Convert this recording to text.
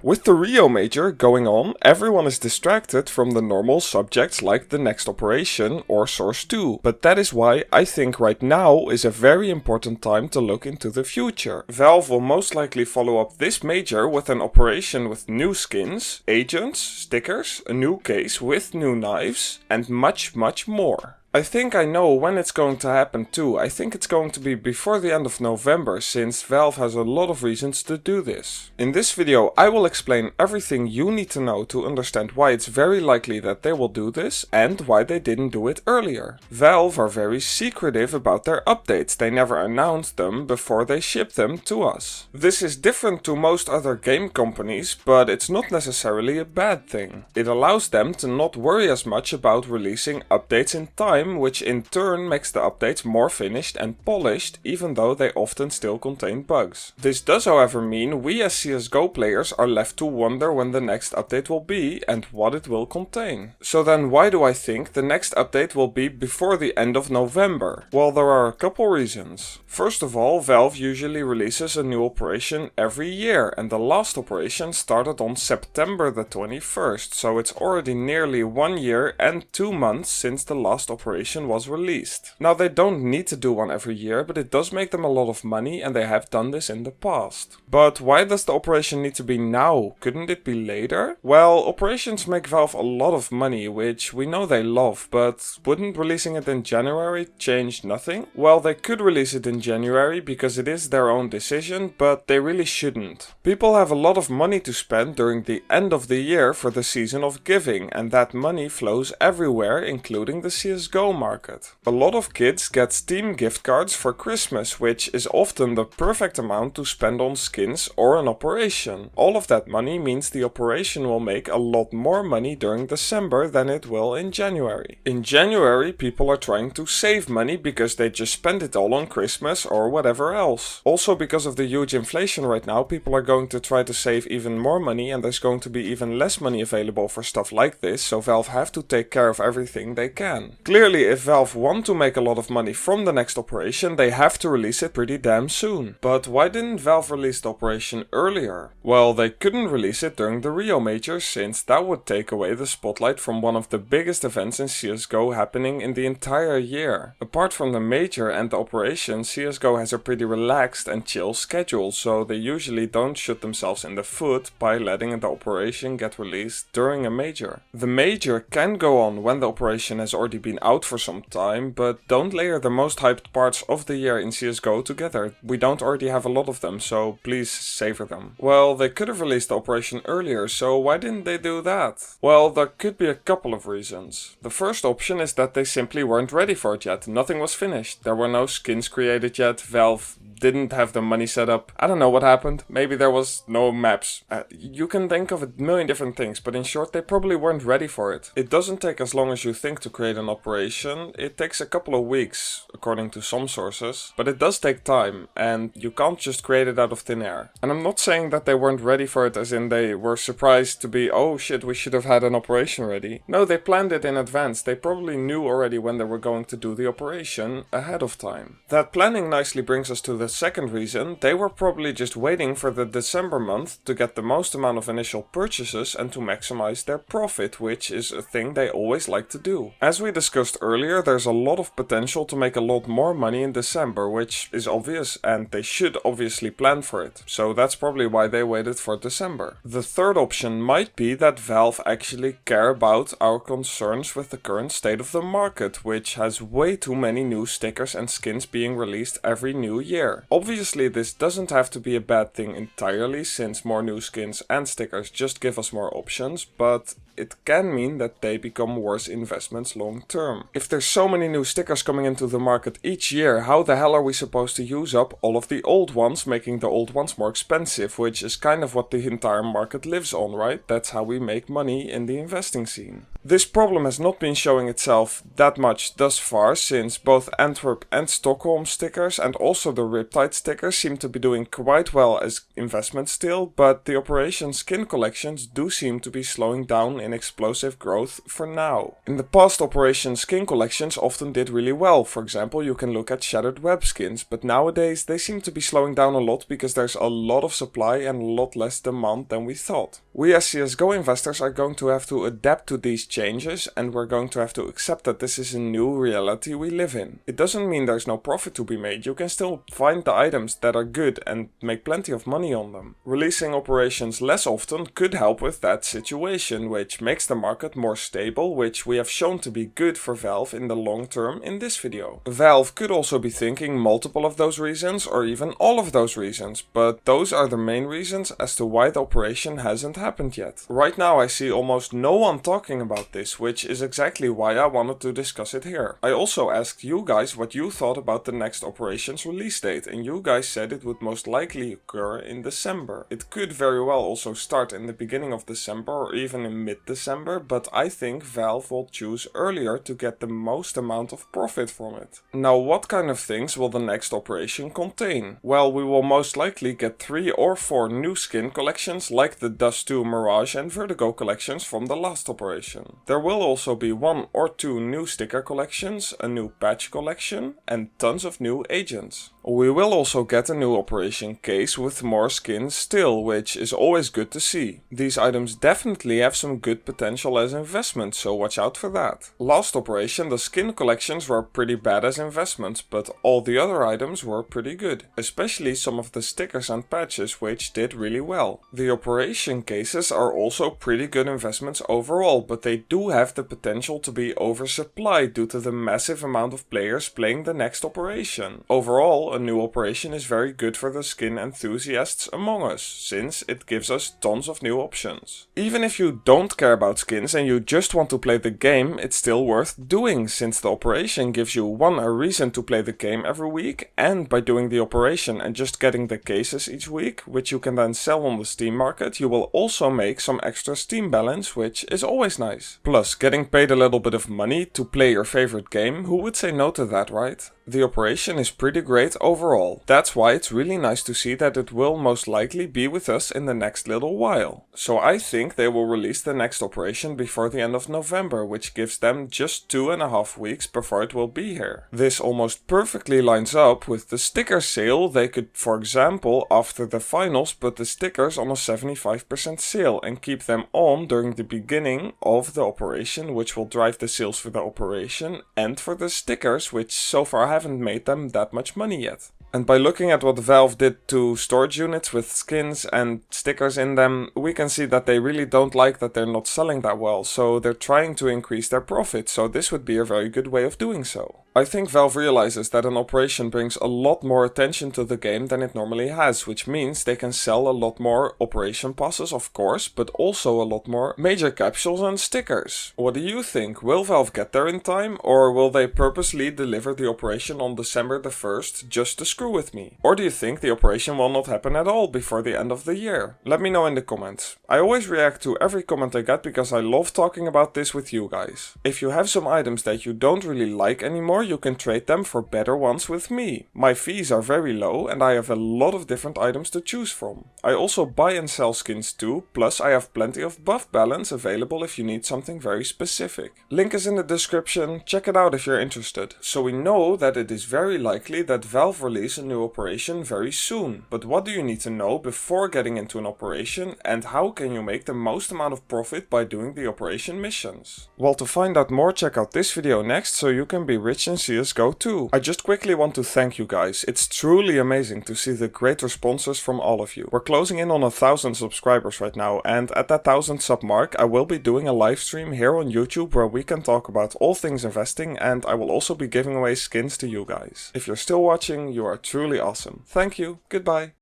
With the Rio Major going on, everyone is distracted from the normal subjects like the next operation or Source 2, but that is why I think right now is a very important time to look into the future. Valve will most likely follow up this major with an operation with new skins, agents, stickers, a new case with new knives, and much more. I think I know when it's going to happen too. I think it's going to be before the end of November, since Valve has a lot of reasons to do this. In this video I will explain everything you need to know to understand why it's very likely that they will do this and why they didn't do it earlier. Valve are very secretive about their updates. They never announce them before they ship them to us. This is different to most other game companies, but it's not necessarily a bad thing. It allows them to not worry as much about releasing updates in time, which in turn makes the updates more finished and polished, even though they often still contain bugs. This does however mean we as CSGO players are left to wonder when the next update will be and what it will contain. So then why do I think the next update will be before the end of November? Well, there are a couple reasons. First of all, Valve usually releases a new operation every year, and the last operation started on September the 21st, so it's already nearly 1 year and 2 months since the last operation was released. Now, they don't need to do one every year, but it does make them a lot of money, and they have done this in the past. But why does the operation need to be now? Couldn't it be later? Well, operations make Valve a lot of money, which we know they love, but wouldn't releasing it in January change nothing? Well, they could release it in January because it is their own decision, but they really shouldn't. People have a lot of money to spend during the end of the year for the season of giving, and that money flows everywhere, including the CSGO market. A lot of kids get Steam gift cards for Christmas, which is often the perfect amount to spend on skins or an operation. All of that money means the operation will make a lot more money during December than it will in January. In January, people are trying to save money because they just spend it all on Christmas or whatever else. Also, because of the huge inflation right now, people are going to try to save even more money, and there's going to be even less money available for stuff like this, so Valve have to take care of everything they can. Clearly, if Valve want to make a lot of money from the next operation, they have to release it pretty damn soon. But why didn't Valve release the operation earlier? Well, they couldn't release it during the Rio Major, since that would take away the spotlight from one of the biggest events in CSGO happening in the entire year. Apart from the Major and the operation, CSGO has a pretty relaxed and chill schedule, so they usually don't shoot themselves in the foot by letting the operation get released during a Major. The Major can go on when the operation has already been out for some time, but don't layer the most hyped parts of the year in CSGO together. We don't already have a lot of them, so please savor them. Well, they could have released the operation earlier, so why didn't they do that? Well, there could be a couple of reasons. The first option is that they simply weren't ready for it yet. Nothing was finished. There were no skins created yet. Valve didn't have the money set up. I don't know what happened. Maybe there was no maps. You can think of a million different things, but in short, they probably weren't ready for it. It doesn't take as long as you think to create an operation. It takes a couple of weeks, according to some sources, but it does take time, and you can't just create it out of thin air. And I'm not saying that they weren't ready for it as in they were surprised to be, oh shit, we should have had an operation ready. No, they planned it in advance. They probably knew already when they were going to do the operation ahead of time. That planning nicely brings us to the second reason. They were probably just waiting for the December month to get the most amount of initial purchases and to maximize their profit, which is a thing they always like to do. As we discussed earlier, there's a lot of potential to make a lot more money in December, which is obvious, and they should obviously plan for it. So that's probably why they waited for December. The third option might be that Valve actually care about our concerns with the current state of the market, which has way too many new stickers and skins being released every new year. Obviously, this doesn't have to be a bad thing entirely, since more new skins and stickers just give us more options, but it can mean that they become worse investments long term. If there's so many new stickers coming into the market each year, how the hell are we supposed to use up all of the old ones, making the old ones more expensive, which is kind of what the entire market lives on, right? That's how we make money in the investing scene. This problem has not been showing itself that much thus far, since both Antwerp and Stockholm stickers and also the Riptide stickers seem to be doing quite well as investments still, but the Operation skin collections do seem to be slowing down in explosive growth for now. In the past, Operation skin collections often did really well. For example, you can look at Shattered Web skins, but nowadays they seem to be slowing down a lot because there's a lot of supply and a lot less demand than we thought. We as CSGO investors are going to have to adapt to these changes, and we're going to have to accept that this is a new reality we live in. It doesn't mean there's no profit to be made. You can still find the items that are good and make plenty of money on them. Releasing operations less often could help with that situation, which makes the market more stable, which we have shown to be good for Valve in the long term in this video. Valve could also be thinking multiple of those reasons or even all of those reasons, but those are the main reasons as to why the operation hasn't happened yet. Right now I see almost no one talking about this, which is exactly why I wanted to discuss it here. I also asked you guys what you thought about the next operations release date, and you guys said it would most likely occur in December. It could very well also start in the beginning of December or even in mid-December, but I think Valve will choose earlier to get the most amount of profit from it. Now, what kind of things will the next operation contain? Well, we will most likely get 3 or 4 new skin collections like the Dust 2, Mirage and Vertigo collections from the last operation. There will also be 1 or 2 new sticker collections, a new patch collection and tons of new agents. We will also get a new operation case with more skins still, which is always good to see. These items definitely have some good potential as investments, so watch out for that. Last operation, the skin collections were pretty bad as investments, but all the other items were pretty good, especially some of the stickers and patches, which did really well. The operation cases are also pretty good investments overall, but they do have the potential to be oversupplied due to the massive amount of players playing the next operation. Overall, a new operation is very good for the skin enthusiasts among us, since it gives us tons of new options. Even if you don't care about skins and you just want to play the game, it's still worth doing, since the operation gives you 1, a reason to play the game every week, and by doing the operation and just getting the cases each week, which you can then sell on the Steam market, you will also make some extra Steam balance, which is always nice. Plus, getting paid a little bit of money to play your favorite game, who would say no to that, right? The operation is pretty great overall. That's why it's really nice to see that it will most likely be with us in the next little while. So I think they will release the next operation before the end of November, which gives them just 2.5 weeks before it will be here. This almost perfectly lines up with the sticker sale. They could, for example, after the finals, put the stickers on a 75% sale and keep them on during the beginning of the operation, which will drive the sales for the operation and for the stickers, which so far haven't made them that much money yet. And by looking at what Valve did to storage units with skins and stickers in them, we can see that they really don't like that they're not selling that well, so they're trying to increase their profit, so this would be a very good way of doing so. I think Valve realizes that an operation brings a lot more attention to the game than it normally has, which means they can sell a lot more operation passes, of course, but also a lot more major capsules and stickers. What do you think? Will Valve get there in time, or will they purposely deliver the operation on December the 1st just to screw with me? Or do you think the operation will not happen at all before the end of the year? Let me know in the comments. I always react to every comment I get because I love talking about this with you guys. If you have some items that you don't really like anymore, you can trade them for better ones with me. My fees are very low and I have a lot of different items to choose from. I also buy and sell skins too, plus I have plenty of buff balance available if you need something very specific. Link is in the description, check it out if you're interested. So we know that it is very likely that Valve release a new operation very soon. But what do you need to know before getting into an operation, and how can you make the most amount of profit by doing the operation missions? Well, to find out more, check out this video next so you can be rich in CSGO too. I just quickly want to thank you guys. It's truly amazing to see the great responses from all of you. We're closing in on 1,000 subscribers right now, and at that 1,000 sub mark I will be doing a live stream here on YouTube where we can talk about all things investing, and I will also be giving away skins to you guys. If you're still watching, you are truly awesome. Thank you, goodbye.